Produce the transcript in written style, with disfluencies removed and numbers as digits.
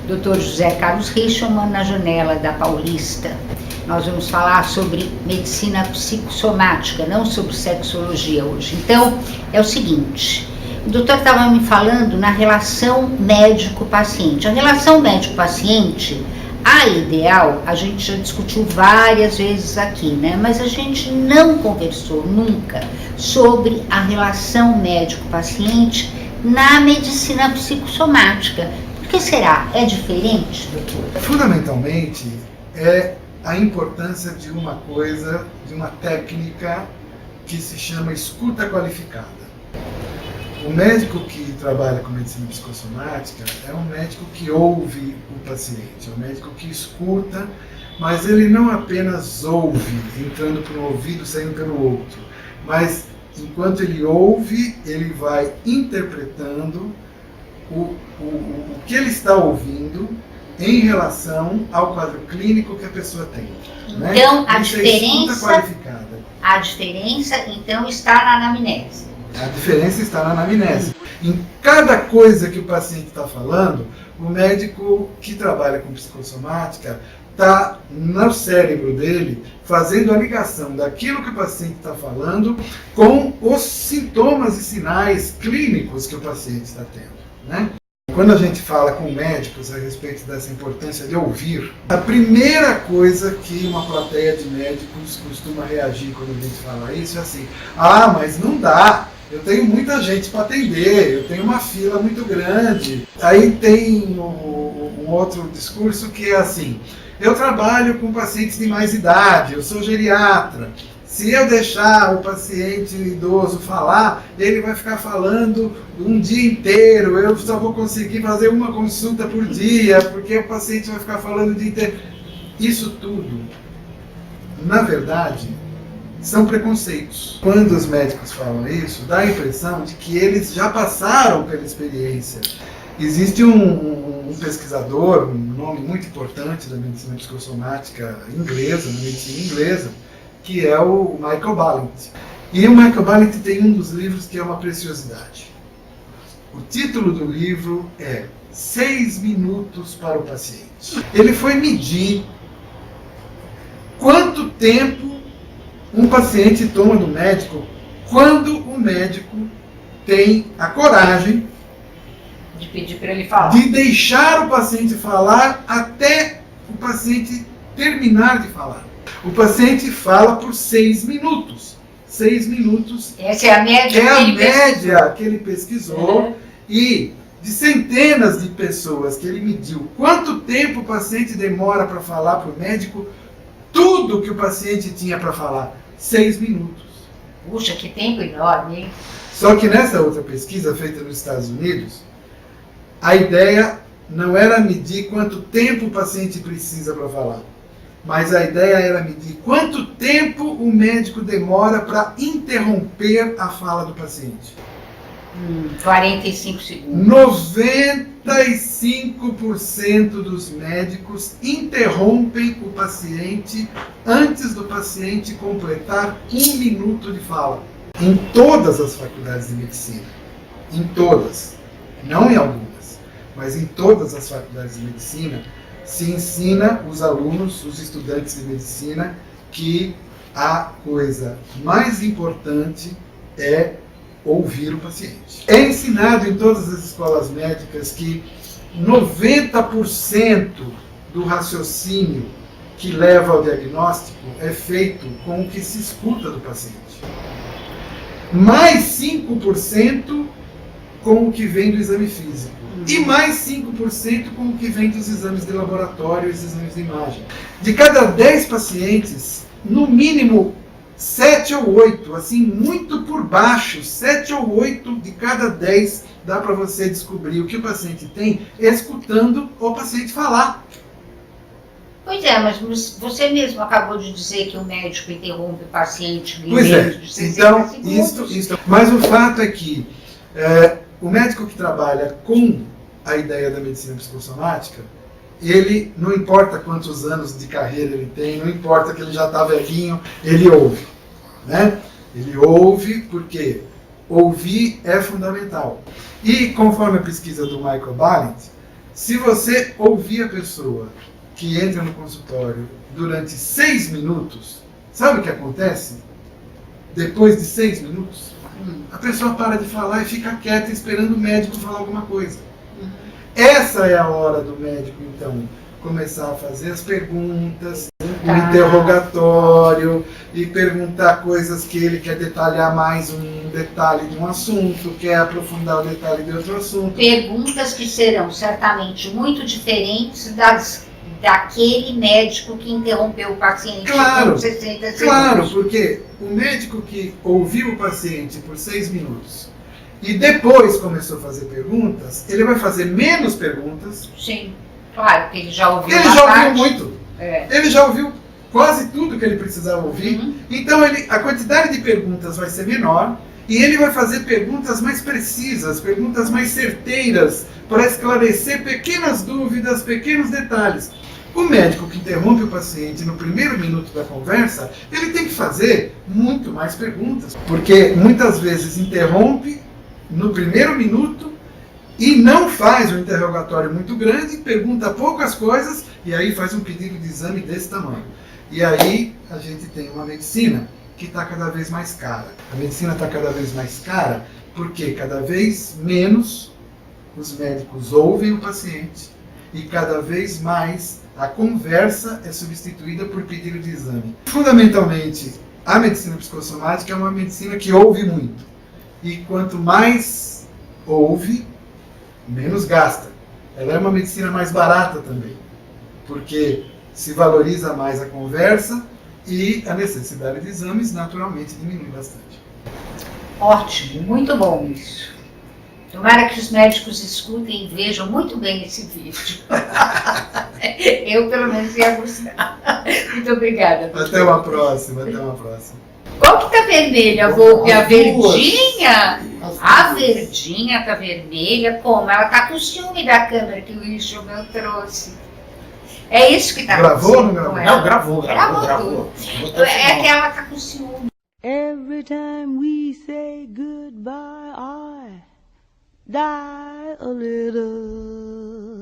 Dr. José Carlos Richelman, na Janela da Paulista. Nós vamos falar sobre medicina psicossomática, não sobre sexologia hoje. Então, é o seguinte, o doutor estava me falando na relação médico-paciente. A relação médico-paciente, a ideal, a gente já discutiu várias vezes aqui, né? Mas a gente não conversou nunca sobre a relação médico-paciente na medicina psicossomática. Por que será? É diferente, doutor? Fundamentalmente, é a importância de uma coisa, de uma técnica que se chama escuta qualificada. O médico que trabalha com medicina psicossomática é um médico que ouve o paciente, é um médico que escuta, mas ele não apenas ouve, entrando por um ouvido, saindo pelo outro, mas enquanto ele ouve, ele vai interpretando o que ele está ouvindo em relação ao quadro clínico que a pessoa tem. Então, né? A diferença, então, está na anamnese. A diferença está na anamnese. Em cada coisa que o paciente está falando, o médico que trabalha com psicossomática está no cérebro dele fazendo a ligação daquilo que o paciente está falando com os sintomas e sinais clínicos que o paciente está tendo. Né? Quando a gente fala com médicos a respeito dessa importância de ouvir, a primeira coisa que uma plateia de médicos costuma reagir quando a gente fala isso é assim: ah, mas não dá, eu tenho muita gente para atender, eu tenho uma fila muito grande. Aí tem um outro discurso que é assim: eu trabalho com pacientes de mais idade, eu sou geriatra. Se eu deixar o paciente idoso falar, ele vai ficar falando um dia inteiro, eu só vou conseguir fazer uma consulta por dia, porque o paciente vai ficar falando o dia inteiro. Isso tudo, na verdade, são preconceitos. Quando os médicos falam isso, dá a impressão de que eles já passaram pela experiência. Existe um pesquisador, um nome muito importante da medicina psicossomática inglesa, na medicina inglesa, que é o Michael Balint. E o Michael Balint tem um dos livros que é uma preciosidade. O título do livro é 6 minutos para o paciente. Ele foi medir quanto tempo um paciente toma do médico quando o médico tem a coragem de pedir para ele falar, de deixar o paciente falar até o paciente terminar de falar. O paciente fala por 6 minutos. 6 minutos. Essa é a média, que ele pesquisou. E de centenas de pessoas que ele mediu quanto tempo o paciente demora para falar para o médico, tudo que o paciente tinha para falar, 6 minutos. Puxa, que tempo enorme, hein? Só que nessa outra pesquisa feita nos Estados Unidos, a ideia não era medir quanto tempo o paciente precisa para falar, mas a ideia era medir quanto tempo o médico demora para interromper a fala do paciente. 45 segundos. 95% dos médicos interrompem o paciente antes do paciente completar 1 minuto de fala. Em todas as faculdades de medicina. Em todas. Não em algumas, mas em todas as faculdades de medicina, se ensina os alunos, os estudantes de medicina, que a coisa mais importante é ouvir o paciente. É ensinado em todas as escolas médicas que 90% do raciocínio que leva ao diagnóstico é feito com o que se escuta do paciente. Mais 5% com o que vem do exame físico. E mais 5% com o que vem dos exames de laboratório e os exames de imagem. De cada 10 pacientes, no mínimo 7 ou 8, assim, muito por baixo, 7 ou 8 de cada 10 dá para você descobrir o que o paciente tem escutando o paciente falar. Pois é, mas você mesmo acabou de dizer que o médico interrompe o paciente de Pois é, de 60 então, segundos. isso. Mas o fato é que o médico que trabalha com a ideia da medicina psicossomática, ele, não importa quantos anos de carreira ele tem, não importa que ele já está velhinho, ele ouve. Né? Ele ouve porque ouvir é fundamental. E conforme a pesquisa do Michael Balint, Se você ouvir a pessoa que entra no consultório durante 6 minutos, sabe o que acontece? Depois de 6 minutos, a pessoa para de falar e fica quieta esperando o médico falar alguma coisa. Essa é a hora do médico, então, começar a fazer as perguntas, o interrogatório, e perguntar coisas que ele quer detalhar mais um detalhe de um assunto, quer aprofundar o detalhe de outro assunto. Perguntas que serão certamente muito diferentes daquele médico que interrompeu o paciente por 60 segundos. Claro, porque o médico que ouviu o paciente por 6 minutos e depois começou a fazer perguntas, ele vai fazer menos perguntas. Sim, claro, porque ele já ouviu muito. Ele já ouviu quase tudo que ele precisava ouvir. Então a quantidade de perguntas vai ser menor e ele vai fazer perguntas mais precisas, perguntas mais certeiras, para esclarecer pequenas dúvidas, pequenos detalhes. O médico que interrompe o paciente no primeiro minuto da conversa, ele tem que fazer muito mais perguntas, porque muitas vezes interrompe no primeiro minuto e não faz um interrogatório muito grande, pergunta poucas coisas e aí faz um pedido de exame desse tamanho. E aí a gente tem uma medicina que está cada vez mais cara. A medicina está cada vez mais cara porque cada vez menos os médicos ouvem o paciente e cada vez mais a conversa é substituída por pedido de exame. Fundamentalmente, a medicina psicossomática é uma medicina que ouve muito. E quanto mais ouve, menos gasta. Ela é uma medicina mais barata também, porque se valoriza mais a conversa e a necessidade de exames naturalmente diminui bastante. Ótimo, muito bom isso. Tomara que os médicos escutem e vejam muito bem esse vídeo. Eu, pelo menos, ia gostar. Muito obrigada. Até uma próxima, até uma próxima. Qual que tá vermelha, Volpe? A verdinha? A verdinha tá vermelha. Como? Ela tá com ciúme da câmera que o Ixo meu trouxe. É isso que tá acontecendo. Gravou ou não gravou? Não, gravou. É que ela tá com ciúme. Every time we say goodbye, I die a little.